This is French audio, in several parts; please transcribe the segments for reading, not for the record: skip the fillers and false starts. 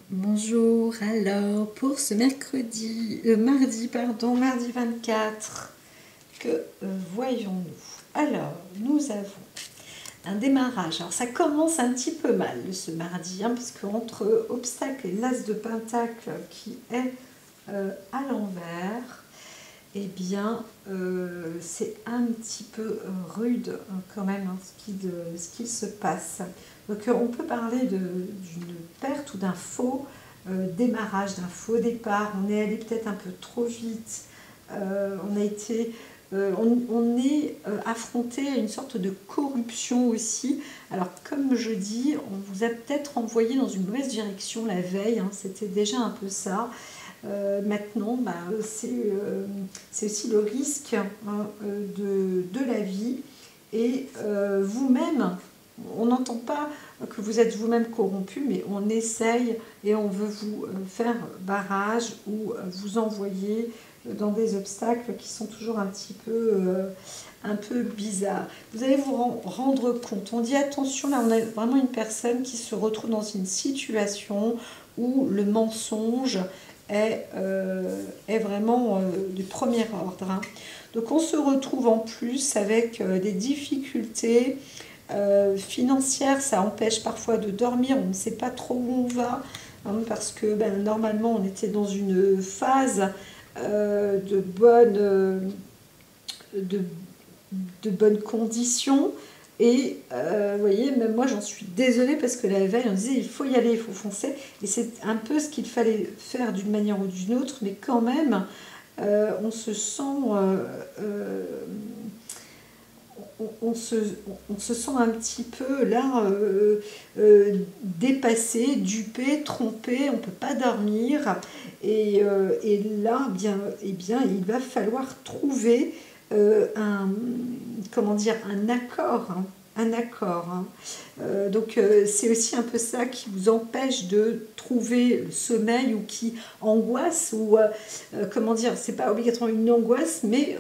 Bonjour, alors pour ce mardi 24, que voyons-nous? Alors, nous avons un démarrage. Alors, ça commence un petit peu mal ce mardi, parce qu'entre obstacle et l'as de pentacle qui est à l'envers, eh bien, c'est un petit peu rude quand même ce qui se passe. Donc, on peut parler d'une perte ou d'un faux démarrage, d'un faux départ. On est allé peut-être un peu trop vite. On est affronté à une sorte de corruption aussi. Alors, comme je dis, on vous a peut-être envoyé dans une mauvaise direction la veille. C'était déjà un peu ça. Maintenant, c'est aussi le risque de la vie. Et vous-même, on n'entend pas que vous êtes vous-même corrompu, mais on essaye et on veut vous faire barrage ou vous envoyer dans des obstacles qui sont toujours un peu bizarres. Vous allez vous rendre compte. On dit attention, là on a vraiment une personne qui se retrouve dans une situation où le mensonge est vraiment du premier ordre. Donc on se retrouve en plus avec des difficultés financières, ça empêche parfois de dormir, on ne sait pas trop où on va, parce que normalement on était dans une phase de bonnes conditions. Et vous voyez, même moi j'en suis désolée parce que la veille on disait il faut y aller, il faut foncer. Et c'est un peu ce qu'il fallait faire d'une manière ou d'une autre, mais quand même on se sent on se sent un petit peu là dépassé, dupé, trompé, on ne peut pas dormir. Et là, eh bien, il va falloir trouver comment dire, un accord. Un accord. Donc c'est aussi un peu ça qui vous empêche de trouver le sommeil ou qui angoisse ou comment dire, c'est pas obligatoirement une angoisse mais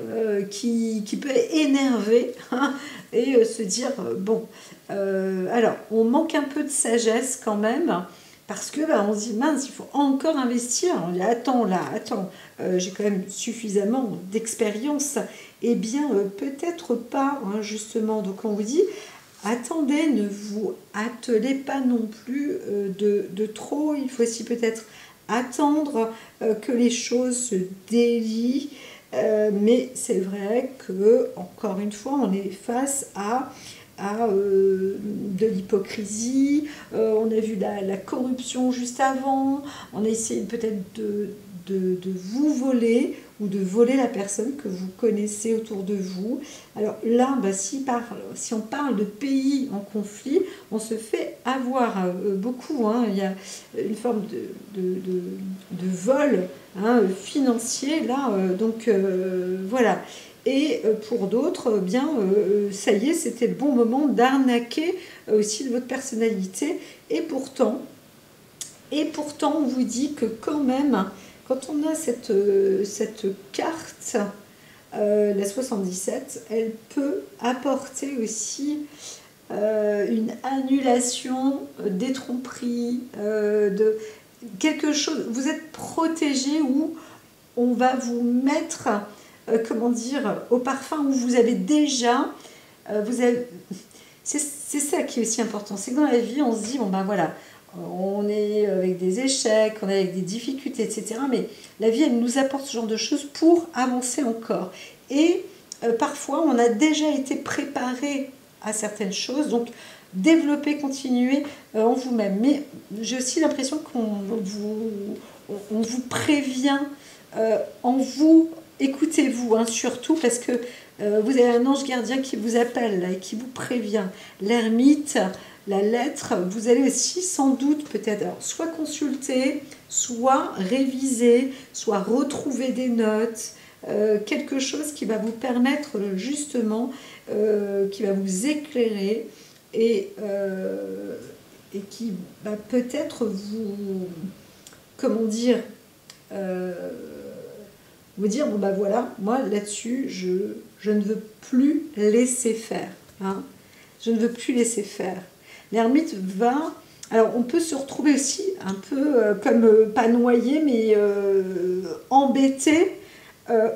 qui peut énerver et se dire bon alors on manque un peu de sagesse quand même parce que on se dit mince il faut encore investir, on dit attends j'ai quand même suffisamment d'expérience. Eh bien peut-être pas justement, donc on vous dit attendez, ne vous attelez pas non plus de trop. Il faut aussi peut-être attendre que les choses se délient. Mais c'est vrai que, encore une fois, on est face à de l'hypocrisie. On a vu la corruption juste avant. On a essayé peut-être de vous voler ou de voler la personne que vous connaissez autour de vous. Alors là, si on parle de pays en conflit, on se fait avoir beaucoup. Il y a une forme de vol financier là. Donc voilà. Et pour d'autres, ça y est, c'était le bon moment d'arnaquer aussi de votre personnalité. Et pourtant, on vous dit que quand même, quand on a cette carte, la 77, elle peut apporter aussi une annulation des tromperies, de quelque chose. Vous êtes protégé ou on va vous mettre, comment dire, au parfum où vous avez déjà... c'est ça qui est aussi important. C'est que dans la vie, on se dit, bon ben voilà, on est avec des échecs, on est avec des difficultés, etc. Mais la vie, elle nous apporte ce genre de choses pour avancer encore. Et parfois, on a déjà été préparé à certaines choses. Donc, développer, continuer en vous-même. Mais j'ai aussi l'impression qu'on vous prévient en vous. Écoutez-vous, surtout, parce que vous avez un ange gardien qui vous appelle là, et qui vous prévient. L'ermite, la lettre, vous allez aussi sans doute peut-être soit consulter, soit réviser, soit retrouver des notes, quelque chose qui va vous permettre justement, qui va vous éclairer et qui va peut-être vous, comment dire, vous dire bon voilà, moi là-dessus je ne veux plus laisser faire, je ne veux plus laisser faire. L'ermite va Alors, on peut se retrouver aussi un peu comme, pas noyé, mais embêté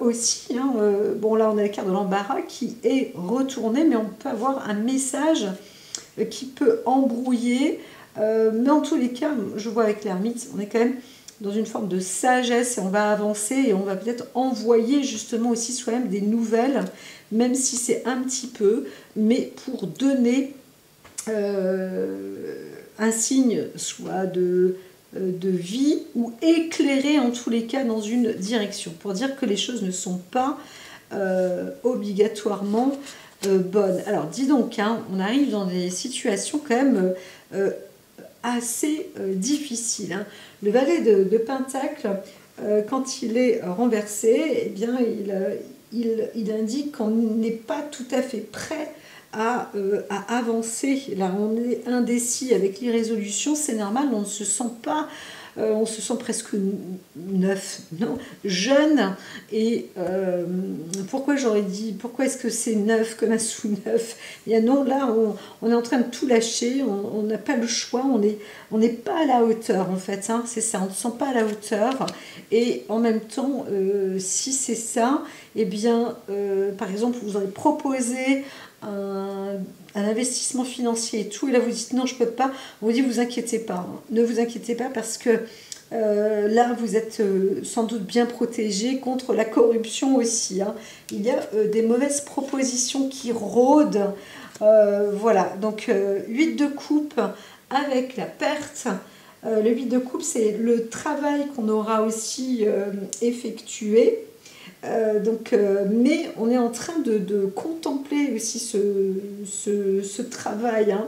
aussi. Hein. Bon, là, on a la carte de l'embarras qui est retournée, mais on peut avoir un message qui peut embrouiller. Mais en tous les cas, je vois avec l'ermite, on est quand même dans une forme de sagesse et on va avancer et on va peut-être envoyer justement aussi soi-même des nouvelles, même si c'est un petit peu, mais pour donner un signe soit de vie ou éclairer en tous les cas dans une direction, pour dire que les choses ne sont pas obligatoirement bonnes. Alors dis donc, hein, on arrive dans des situations quand même assez difficiles. Hein. Le valet de Pentacle, quand il est renversé, eh bien, il indique qu'on n'est pas tout à fait prêt à avancer. Là, on est indécis avec l'irrésolution, c'est normal, on ne se sent pas, on se sent presque neuf, non, jeune. Et pourquoi j'aurais dit, pourquoi est-ce que c'est neuf comme un sous-neuf? Et bien non, là, on est en train de tout lâcher, on n'a pas le choix, on n'est pas à la hauteur en fait, hein, c'est ça, on ne se sent pas à la hauteur. Et en même temps, si c'est ça, eh bien, par exemple, vous aurez proposé un investissement financier et tout, et là vous dites non, je peux pas, on vous dit vous inquiétez pas, hein. Ne vous inquiétez pas parce que là vous êtes sans doute bien protégé contre la corruption aussi, hein. Il y a des mauvaises propositions qui rôdent, voilà, donc 8 de coupe avec la perte. Le 8 de coupe, c'est le travail qu'on aura aussi effectué. Mais on est en train de contempler aussi ce travail, hein,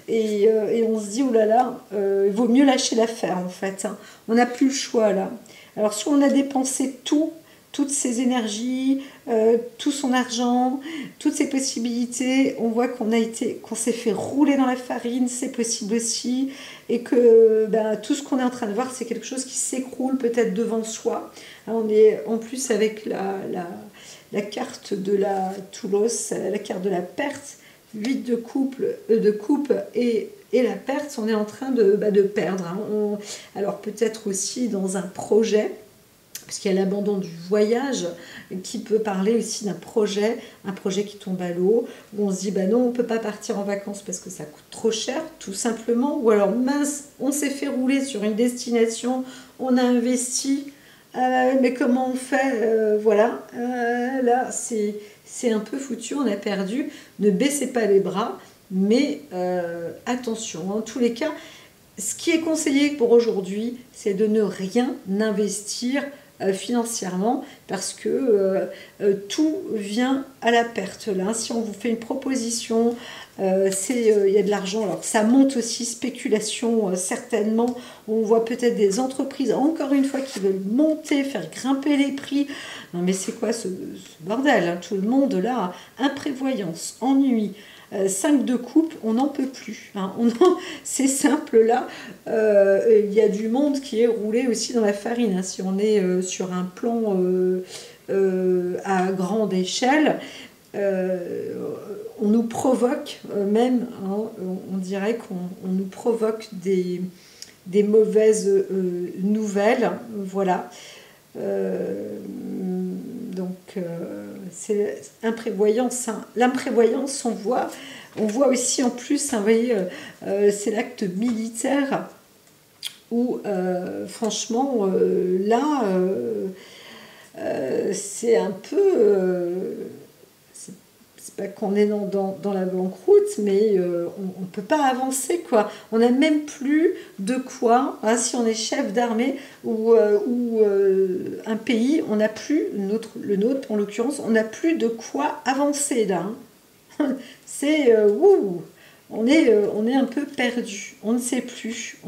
et on se dit, oh là là, il vaut mieux lâcher l'affaire en fait, hein. On n'a plus le choix là. Alors soit on a dépensé toutes ses énergies, tout son argent, toutes ses possibilités, on voit qu'on s'est fait rouler dans la farine, c'est possible aussi, et que tout ce qu'on est en train de voir, c'est quelque chose qui s'écroule peut-être devant soi. Alors, on est en plus avec la carte de la Toulos, la carte de la perte, 8 de coupe et la perte, on est en train de perdre, hein. Alors peut-être aussi dans un projet, parce qu'il y a l'abandon du voyage qui peut parler aussi d'un projet, un projet qui tombe à l'eau, où on se dit, non, on ne peut pas partir en vacances parce que ça coûte trop cher, tout simplement, ou alors, mince, on s'est fait rouler sur une destination, on a investi, mais comment on fait, voilà, là, c'est un peu foutu, on a perdu, ne baissez pas les bras, mais attention, en tous les cas, ce qui est conseillé pour aujourd'hui, c'est de ne rien investir financièrement parce que tout vient à la perte là. Si on vous fait une proposition, il y a de l'argent, alors ça monte aussi, spéculation certainement, on voit peut-être des entreprises encore une fois qui veulent monter, faire grimper les prix. Non mais c'est quoi ce bordel, hein? Tout le monde là, imprévoyance, ennui. 5 de coupe, on n'en peut plus, hein. C'est simple là, il y a du monde qui est roulé aussi dans la farine, hein. Si on est sur un plan à grande échelle, on nous provoque même, hein, on dirait qu'on nous provoque des mauvaises nouvelles, voilà. C'est imprévoyance, hein. L'imprévoyance, on voit aussi en plus, hein, vous voyez, c'est l'acte militaire où franchement là c'est un peu c'est pas qu'on est dans la banqueroute, mais on ne peut pas avancer, quoi. On n'a même plus de quoi, hein, si on est chef d'armée ou un pays, on n'a plus, le nôtre en l'occurrence, on n'a plus de quoi avancer là, hein. C'est on est un peu perdu, on ne sait plus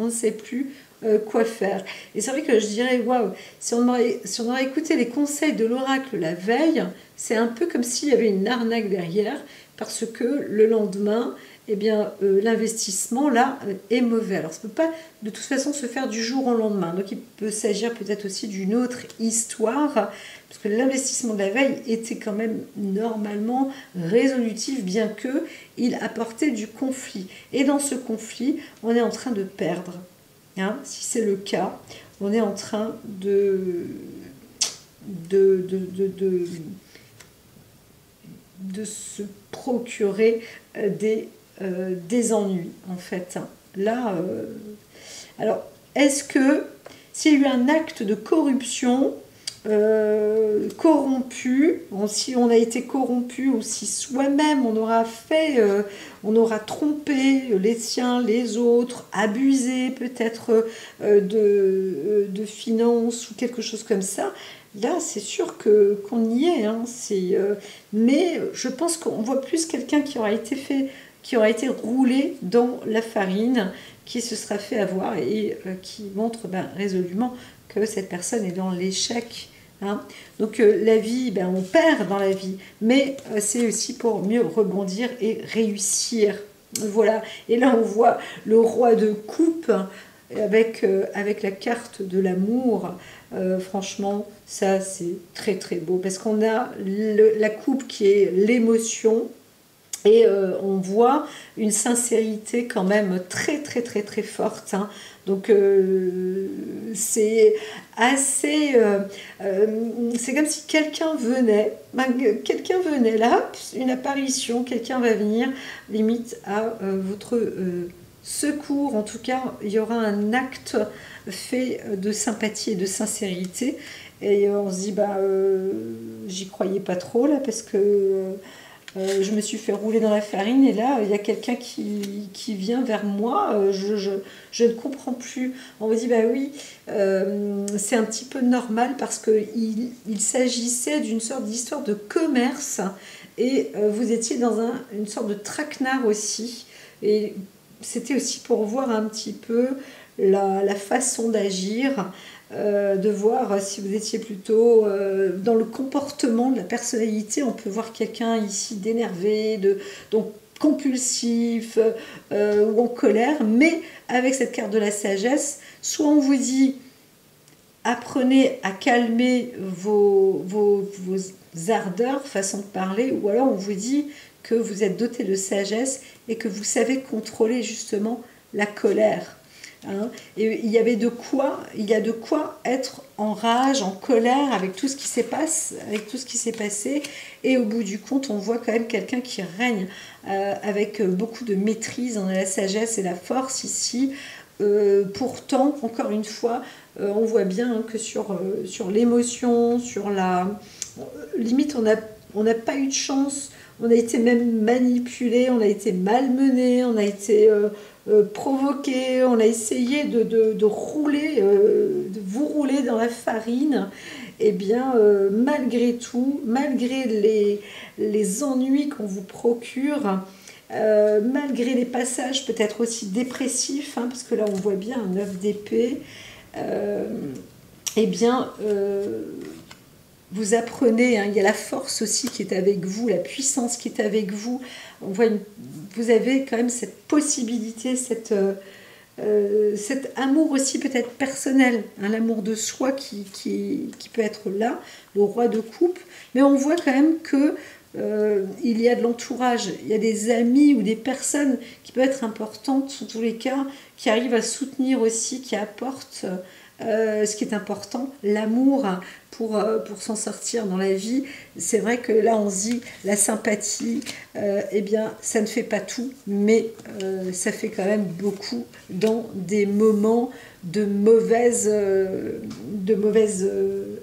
quoi faire. Et c'est vrai que je dirais, waouh, si on aurait écouté les conseils de l'oracle la veille, c'est un peu comme s'il y avait une arnaque derrière, parce que le lendemain, eh bien, l'investissement, là, est mauvais. Alors, ça ne peut pas, de toute façon, se faire du jour au lendemain. Donc, il peut s'agir peut-être aussi d'une autre histoire, parce que l'investissement de la veille était quand même normalement résolutif, bien que il apportait du conflit. Et dans ce conflit, on est en train de perdre. Hein, si c'est le cas, on est en train de se procurer des ennuis, en fait. Là, alors, est-ce que s'il y a eu un acte de corruption corrompu, si on a été corrompu ou si soi-même on aura fait, on aura trompé les siens, les autres, abusé peut-être de finances ou quelque chose comme ça, là c'est sûr qu'on y est, hein, mais je pense qu'on voit plus quelqu'un qui aura été roulé dans la farine, qui se sera fait avoir et qui montre résolument que cette personne est dans l'échec. Hein. Donc la vie, on perd dans la vie, mais c'est aussi pour mieux rebondir et réussir. Voilà. Et là, on voit le roi de coupe avec la carte de l'amour. Franchement, ça, c'est très, très beau. Parce qu'on a la coupe qui est l'émotion. Et on voit une sincérité quand même très très très très forte. Hein. Donc c'est assez... c'est comme si quelqu'un venait là, une apparition, quelqu'un va venir limite à votre secours. En tout cas, il y aura un acte fait de sympathie et de sincérité. Et on se dit, j'y croyais pas trop là parce que... je me suis fait rouler dans la farine et là, il y a quelqu'un qui vient vers moi. Je ne comprends plus. On me dit, oui, c'est un petit peu normal parce qu'il s'agissait d'une sorte d'histoire de commerce et vous étiez dans une sorte de traquenard aussi. Et c'était aussi pour voir un petit peu la façon d'agir. De voir si vous étiez plutôt dans le comportement de la personnalité. On peut voir quelqu'un ici d'énervé, donc compulsif ou en colère, mais avec cette carte de la sagesse, soit on vous dit apprenez à calmer vos ardeurs, façon de parler, ou alors on vous dit que vous êtes doté de sagesse et que vous savez contrôler justement la colère. Hein, et il y a de quoi être en rage, en colère avec tout ce qui s'est passé. Et au bout du compte, on voit quand même quelqu'un qui règne avec beaucoup de maîtrise. On a la sagesse et la force ici. Pourtant, encore une fois, on voit bien que sur l'émotion, sur limite, on n'a pas eu de chance. On a été même manipulé, on a été malmené, on a été provoqué, on a essayé de rouler, de vous rouler dans la farine. Eh bien, malgré tout, malgré les ennuis qu'on vous procure, malgré les passages peut-être aussi dépressifs, hein, parce que là on voit bien un 9 d'épée, eh bien... vous apprenez, hein, il y a la force aussi qui est avec vous, la puissance qui est avec vous. On voit vous avez quand même cette possibilité, cet amour aussi peut-être personnel, hein, l'amour de soi qui peut être là, le roi de coupe. Mais on voit quand même que il y a de l'entourage, il y a des amis ou des personnes qui peuvent être importantes, en tous les cas, qui arrivent à soutenir aussi, qui apportent... ce qui est important, l'amour pour s'en sortir dans la vie. C'est vrai que là on se dit la sympathie, eh bien ça ne fait pas tout, mais ça fait quand même beaucoup dans des moments de mauvaises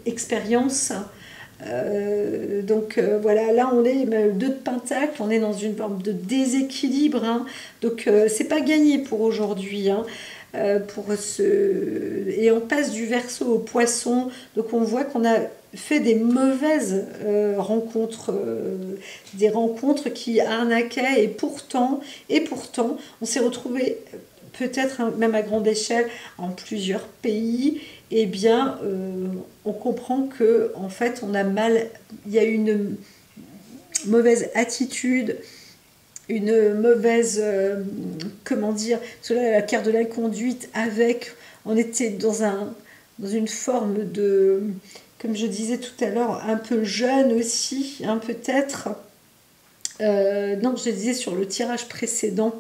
expériences. Donc voilà, là on est 2 de pentacle, on est dans une forme de déséquilibre, hein. Donc c'est pas gagné pour aujourd'hui, hein. Et on passe du Verseau au Poisson, donc on voit qu'on a fait des mauvaises rencontres, des rencontres qui arnaquaient, et pourtant on s'est retrouvé peut-être même à grande échelle en plusieurs pays. Eh bien on comprend que en fait il y a une mauvaise attitude, une mauvaise, comment dire, parce que là, la carte de l'inconduite avec, on était dans une forme de, comme je disais tout à l'heure, un peu jeune aussi, hein, peut-être. Non, je disais sur le tirage précédent,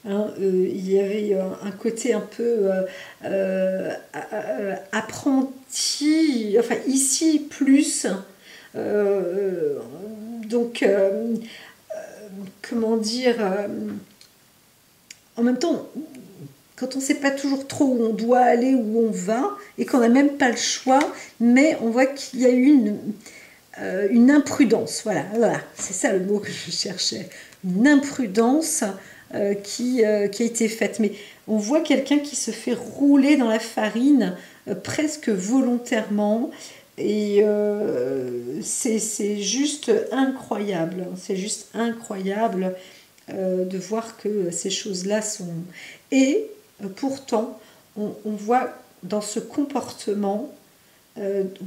hein, il y avait un côté un peu apprenti, enfin ici plus. Euh, donc, comment dire, en même temps, quand on ne sait pas toujours trop où on doit aller, où on va, et qu'on n'a même pas le choix, mais on voit qu'il y a eu une imprudence, voilà, c'est ça le mot que je cherchais, une imprudence qui a été faite. Mais on voit quelqu'un qui se fait rouler dans la farine presque volontairement, et c'est juste incroyable, c'est juste incroyable de voir que ces choses-là sont... Et pourtant, on voit dans ce comportement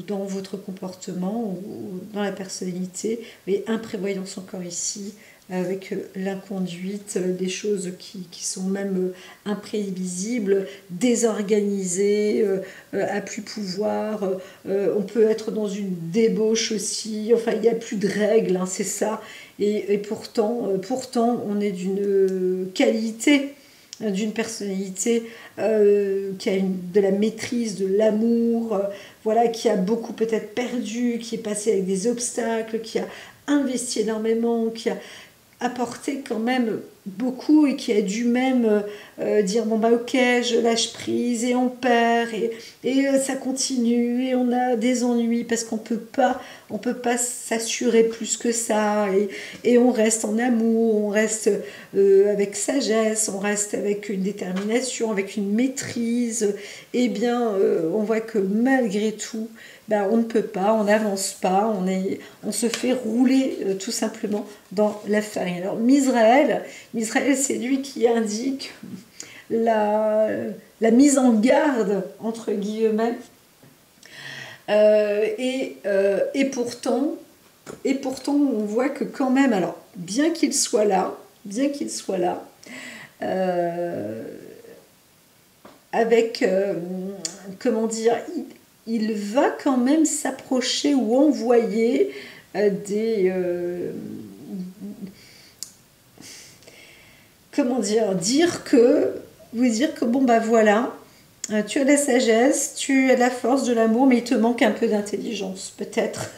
dans votre comportement ou dans la personnalité, mais imprévoyance encore ici, avec l'inconduite, des choses qui sont même imprévisibles, désorganisées, à plus pouvoir. On peut être dans une débauche aussi, enfin il n'y a plus de règles, hein, c'est ça. Et pourtant, on est d'une qualité d'une personnalité qui a de la maîtrise, de l'amour, voilà, qui a beaucoup peut-être perdu, qui est passé avec des obstacles, qui a investi énormément, qui a apporté quand même beaucoup et qui a dû même dire bon bah ok je lâche prise et on perd et ça continue et on a des ennuis parce qu'on peut pas s'assurer plus que ça et on reste en amour, on reste avec sagesse, on reste avec une détermination, avec une maîtrise. Et bien on voit que malgré tout ben, on ne peut pas, on n'avance pas, on se fait rouler tout simplement dans la farine. Alors Misraël, c'est lui qui indique la mise en garde, entre guillemets, et pourtant, on voit que quand même, alors bien qu'il soit là, euh, avec, comment dire, il va quand même s'approcher ou envoyer comment dire que bon bah voilà, tu as de la sagesse, tu as de la force, de l'amour, mais il te manque un peu d'intelligence peut-être.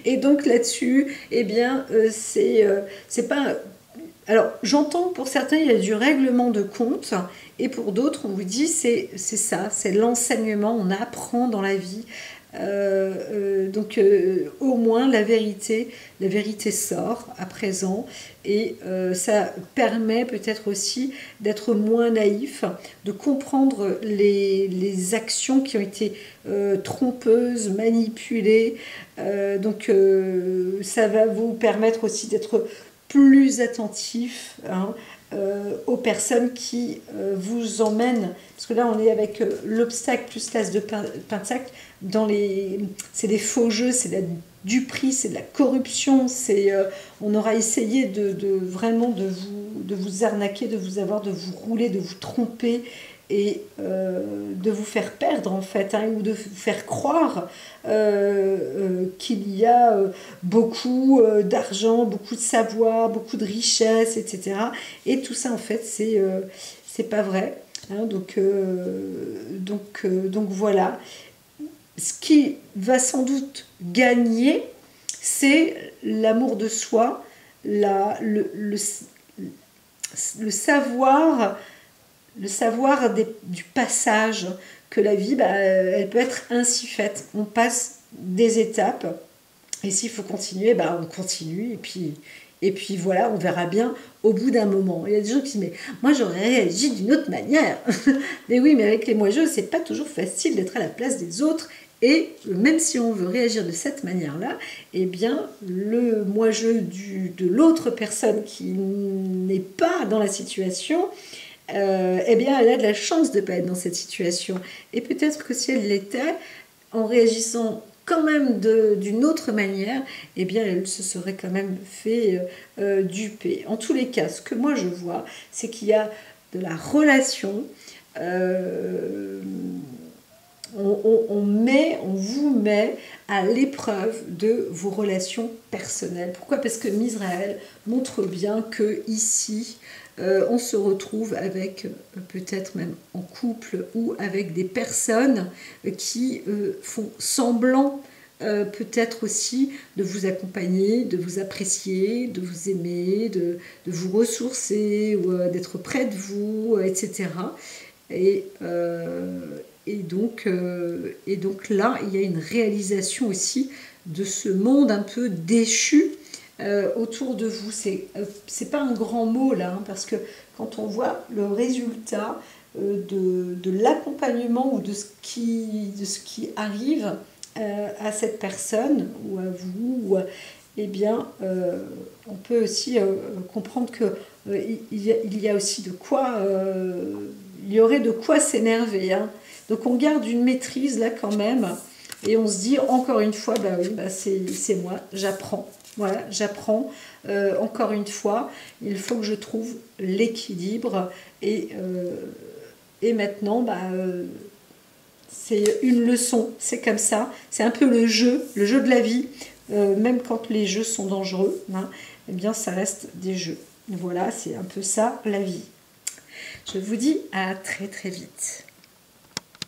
Et donc là-dessus, eh bien c'est pas. Alors j'entends pour certains il y a du règlement de compte et pour d'autres on vous dit c'est ça, c'est l'enseignement, on apprend dans la vie. Donc au moins la vérité sort à présent et ça permet peut-être aussi d'être moins naïf, de comprendre les actions qui ont été trompeuses, manipulées. Donc ça va vous permettre aussi d'être plus attentif, hein, aux personnes qui vous emmènent, parce que là on est avec l'obstacle plus l'as de pentacle, c'est des faux jeux, c'est de la duperie, c'est de la corruption, on aura essayé vraiment de vous arnaquer, de vous rouler, de vous tromper et de vous faire perdre en fait, hein, ou de vous faire croire qu'il y a beaucoup d'argent, beaucoup de savoir, beaucoup de richesse, etc. Et tout ça en fait c'est pas vrai. Hein, donc voilà. Ce qui va sans doute gagner, c'est l'amour de soi, le savoir, du passage, que la vie, bah, elle peut être ainsi faite. On passe des étapes, et s'il faut continuer, bah, on continue, et puis voilà, on verra bien au bout d'un moment. Il y a des gens qui disent, mais moi j'aurais réagi d'une autre manière. Mais oui, mais avec les moi-je, c'est pas toujours facile d'être à la place des autres. Et même si on veut réagir de cette manière-là, eh bien, le moi-je de l'autre personne qui n'est pas dans la situation, eh bien, elle a de la chance de ne pas être dans cette situation. Et peut-être que si elle l'était, en réagissant quand même d'une autre manière, eh bien elle se serait quand même fait duper. En tous les cas, ce que moi je vois, c'est qu'il y a de la relation, on vous met à l'épreuve de vos relations personnelles. Pourquoi? Parce que Misraël montre bien que ici, on se retrouve avec, peut-être même en couple, ou avec des personnes qui font semblant peut-être aussi de vous accompagner, de vous apprécier, de vous aimer, de vous ressourcer, ou d'être près de vous, etc. Et, et donc là, il y a une réalisation aussi de ce monde un peu déchu autour de vous. C'est pas un grand mot là, hein, parce que quand on voit le résultat de l'accompagnement ou de ce qui arrive à cette personne ou à vous, eh bien, on peut aussi comprendre que il y a aussi de quoi, il y aurait de quoi s'énerver, hein. Donc on garde une maîtrise là quand même, et on se dit encore une fois, bah oui, bah c'est moi, j'apprends. Voilà, j'apprends. Encore une fois, il faut que je trouve l'équilibre, et maintenant, bah, c'est une leçon, c'est comme ça, c'est un peu le jeu de la vie, même quand les jeux sont dangereux, hein, eh bien ça reste des jeux. Voilà, c'est un peu ça la vie. Je vous dis à très très vite.